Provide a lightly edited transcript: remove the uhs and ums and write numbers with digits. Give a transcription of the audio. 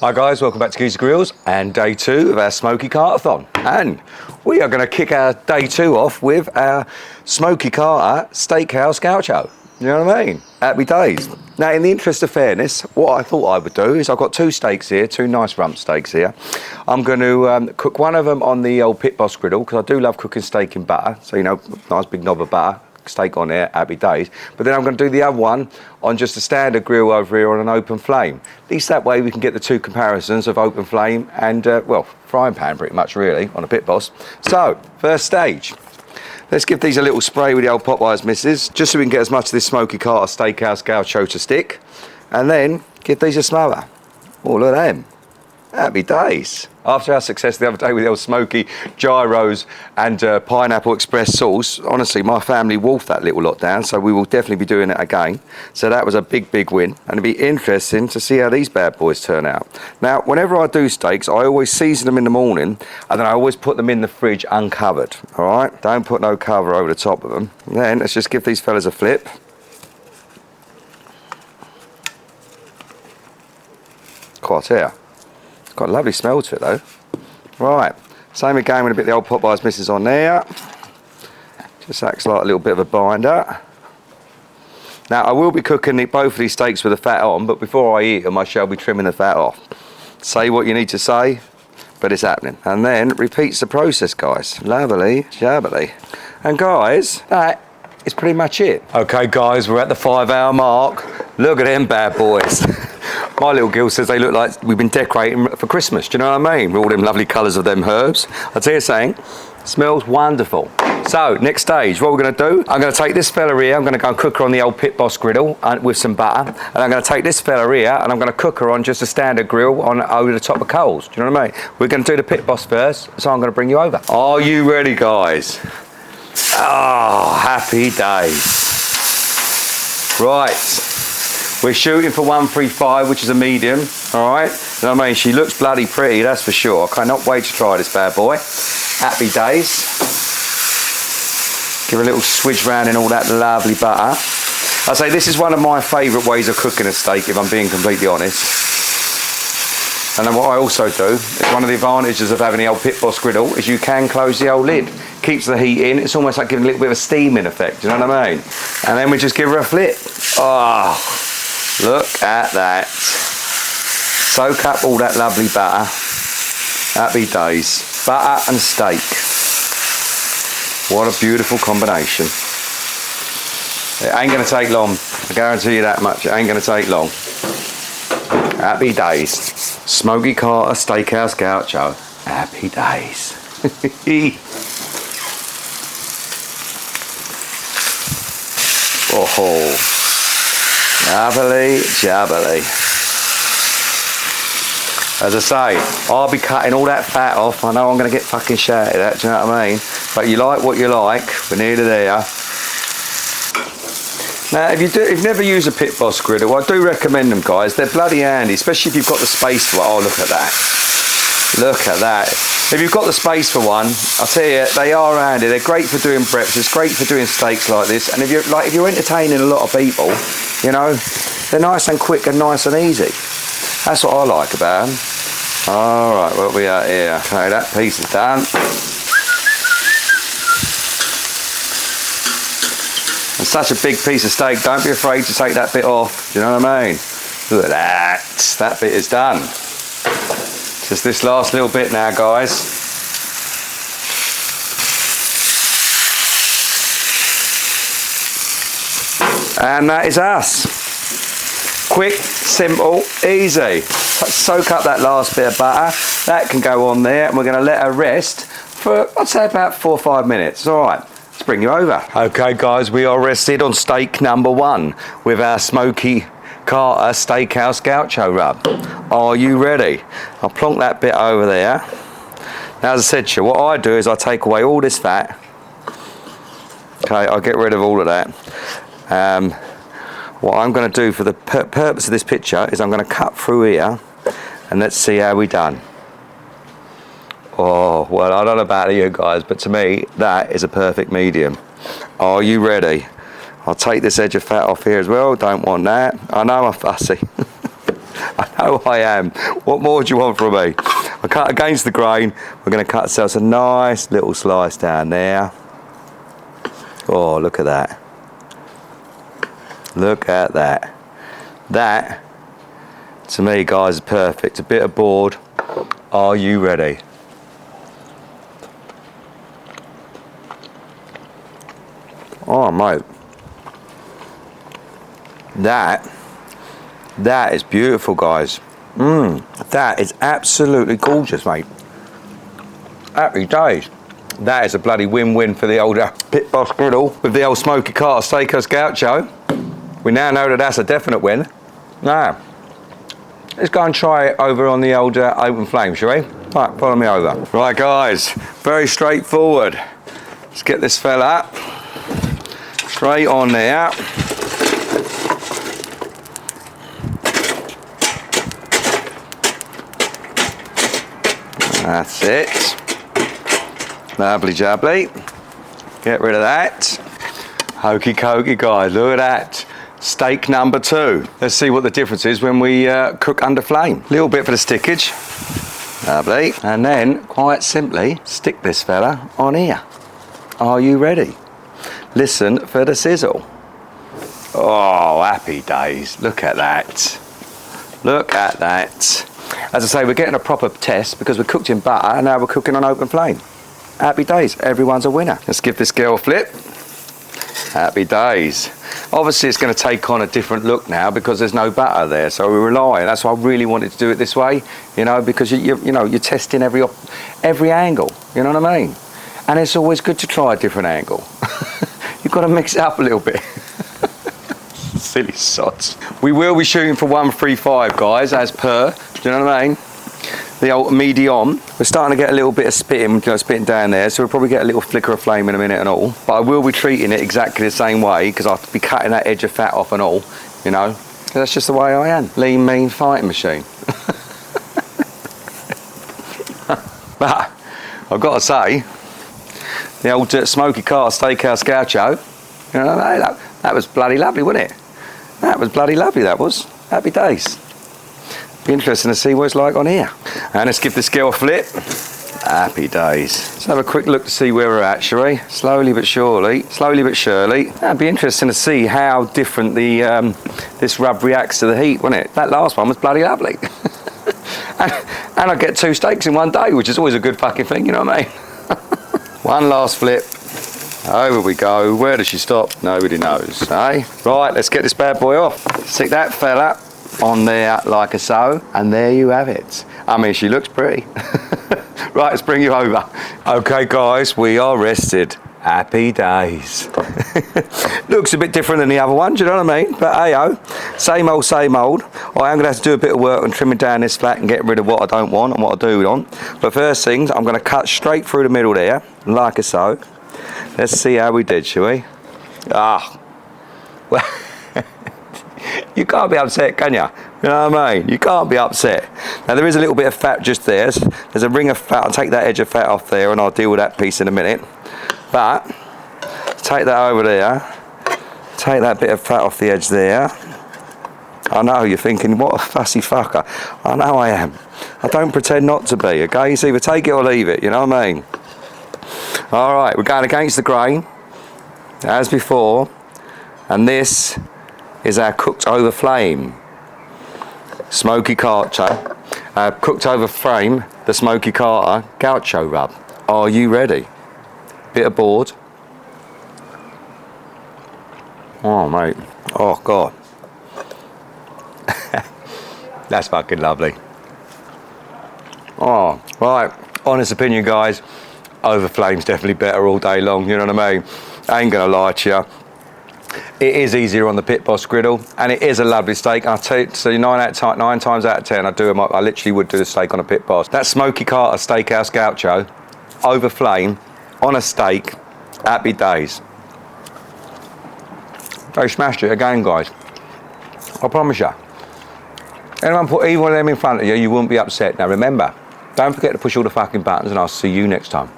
Hi guys, welcome back to Geezer Grills and day 2 of our Smokey Carterthon. And we are going to kick our day 2 off with our Smokey Carter Steakhouse Gaucho. You know what I mean? Happy days. Now, in the interest of fairness, what I thought I would do is I've got 2 steaks here, 2 nice rump steaks here. I'm going to cook one of them on the old PITBOSS griddle because I do love cooking steak in butter. So, you know, nice big knob of butter. Steak on there, happy days. But then I'm going to do the other one on just a standard grill over here on an open flame. At least that way we can get the 2 comparisons of open flame and, well, frying pan pretty much really on a PITBOSS. So, first stage. Let's give these a little spray with the old PITBOSS missus, just so we can get as much of this Smokey Carter Steakhouse Gaucho to stick. And then give these a smother. Oh, look at them. Happy days. After our success the other day with the old Smokey gyros and pineapple express sauce, honestly, my family wolfed that little lot down, so we will definitely be doing it again. So that was a big, big win, and it'll be interesting to see how these bad boys turn out. Now, whenever I do steaks, I always season them in the morning, and then I always put them in the fridge uncovered, all right? Don't put no cover over the top of them. And then let's just give these fellas a flip. Quite here. It's got a lovely smell to it though. Right, same again with a bit of the old PITBOSS missus on there. Just acts like a little bit of a binder. Now I will be cooking both of these steaks with the fat on, but before I eat them I shall be trimming the fat off. Say what you need to say, but it's happening. And then repeats the process, guys. Lovely, jubbly. And guys, that is pretty much it. Okay guys, we're at the 5-hour mark. Look at them bad boys. My little girl says they look like we've been decorating for Christmas. Do you know what I mean? With all them lovely colours of them herbs. I'll tell you something, smells wonderful. So, next stage, what we're going to do, I'm going to take this fella here, I'm going to go and cook her on the old PITBOSS griddle with some butter. And I'm going to take this fella here and I'm going to cook her on just a standard grill on over the top of coals. Do you know what I mean? We're going to do the PITBOSS first, so I'm going to bring you over. Are you ready, guys? Oh, happy days. Right. We're shooting for 135, which is a medium, all right? You know what I mean? She looks bloody pretty, that's for sure. I cannot wait to try this bad boy. Happy days. Give her a little swidge round in all that lovely butter. I say this is one of my favourite ways of cooking a steak, if I'm being completely honest. And then what I also do, is one of the advantages of having the old PITBOSS griddle is you can close the old lid. Keeps the heat in, it's almost like giving a little bit of a steaming effect, you know what I mean? And then we just give her a flip. Oh. Look at that. Soak up all that lovely butter. Happy days. Butter and steak. What a beautiful combination. It ain't going to take long. I guarantee you that much. It ain't going to take long. Happy days. Smokey Carter Steakhouse Gaucho. Happy days. Oh. Jubbly, jubbly. As I say, I'll be cutting all that fat off. I know I'm going to get fucking shouted at, do you know what I mean? But you like what you like, we're nearly there. Now, if you've never used a PITBOSS griddle, I do recommend them, guys. They're bloody handy, especially if you've got the space for it. Oh, look at that. Look at that. If you've got the space for one, I'll tell you, they are handy. They're great for doing breakfast, great for doing steaks like this. And if you're entertaining a lot of people, you know, they're nice and quick and nice and easy. That's what I like about them. All right, what we are here? Okay, that piece is done. And such a big piece of steak, don't be afraid to take that bit off. Do you know what I mean? Look at that. That bit is done. Just this last little bit now, guys. And that is us. Quick, simple, easy. Soak up that last bit of butter. That can go on there, and we're going to let her rest for, I'd say, about 4 or 5 minutes. All right, let's bring you over. Okay, guys, we are rested on steak number 1 with our Smokey Carter Steakhouse Gaucho rub. Are you ready? I'll plonk that bit over there. Now, as I said to you, what I do is I take away all this fat. Okay, I'll get rid of all of that. What I'm going to do for the purpose of this picture is I'm going to cut through here and let's see how we done. Oh, well, I don't know about you guys, but to me, that is a perfect medium. Are you ready? I'll take this edge of fat off here as well. Don't want that. I know I'm fussy. I know I am. What more do you want from me? I cut against the grain. We're going to cut ourselves a nice little slice down there. Oh, look at that. Look at that. That, to me, guys, is perfect. A bit of board. Are you ready? Oh, mate. That is beautiful, guys. That is absolutely gorgeous, mate. Happy days. That is a bloody win-win for the old PITBOSS griddle with the old Smokey Carter Steakhouse Gaucho. We now know that that's a definite win. Now, let's go and try it over on the old open flame, shall we? Right, follow me over. Right, guys, very straightforward. Let's get this fella up. Straight on there. That's it. Lovely jubbly. Get rid of that. Hokey cokey, guys, look at that. Steak number 2. Let's see what the difference is when we cook under flame. Little bit for the stickage. Lovely. And then, quite simply, stick this fella on here. Are you ready? Listen for the sizzle. Oh, happy days. Look at that. Look at that. As I say, we're getting a proper test because we cooked in butter and now we're cooking on open flame. Happy days. Everyone's a winner. Let's give this girl a flip. Happy days. Obviously, it's going to take on a different look now because there's no butter there, so we rely. That's why I really wanted to do it this way, you know, because you know you're testing every angle. You know what I mean? And it's always good to try a different angle. You've got to mix it up a little bit. Silly sods. We will be shooting for 135, guys, as per. Do you know what I mean? The old medium. We're starting to get a little bit of spitting, you know, spitting down there, so we'll probably get a little flicker of flame in a minute and all. But I will be treating it exactly the same way because I'll be cutting that edge of fat off and all, you know. That's just the way I am. Lean, mean fighting machine. But I've got to say, the old Smokey Carter Steakhouse Gaucho, you know, that was bloody lovely, wasn't it? That was bloody lovely, that was. Happy days. Be interesting to see what it's like on here. And let's give this girl a flip. Happy days. Let's have a quick look to see where we're at, shall we? Slowly but surely. Slowly but surely. That'd be interesting to see how different the this rub reacts to the heat, wasn't it? That last one was bloody lovely. and I get 2 steaks in one day, which is always a good fucking thing, you know what I mean? One last flip. Over we go. Where does she stop? Nobody knows, eh? Right, let's get this bad boy off. Stick that fella on there like so, and there you have it. I mean, she looks pretty. Right, let's bring you over. Okay, guys, we are rested. Happy days. Looks a bit different than the other one, do you know what I mean? But hey-oh, same old, same old. I am going to have to do a bit of work on trimming down this fat and getting rid of what I don't want and what I do want. But first things, I'm going to cut straight through the middle there, like so. Let's see how we did, shall we? Ah, well, you can't be upset, can you? You know what I mean? You can't be upset. Now, there is a little bit of fat just there. There's a ring of fat. I'll take that edge of fat off there and I'll deal with that piece in a minute. But, take that over there. Take that bit of fat off the edge there. I know, you're thinking, what a fussy fucker. I know I am. I don't pretend not to be, okay? It's either take it or leave it, you know what I mean? All right, we're going against the grain, as before, and this is our cooked over flame Smokey Carter, cooked over flame, the Smokey Carter Gaucho rub. Are you ready? Bit of board. Oh, mate. Oh, God. That's fucking lovely. Oh, right. Honest opinion, guys. Over flame's definitely better all day long, you know what I mean? I ain't gonna lie to you. It is easier on the PITBOSS griddle, and it is a lovely steak. I'll tell you, so 9 times out of 10, I literally would do the steak on a PITBOSS. That Smokey Carter Steakhouse Gaucho, over flame, on a steak, happy days. They smashed it again, guys. I promise you. Anyone put either one of them in front of you, you wouldn't be upset. Now remember, don't forget to push all the fucking buttons, and I'll see you next time.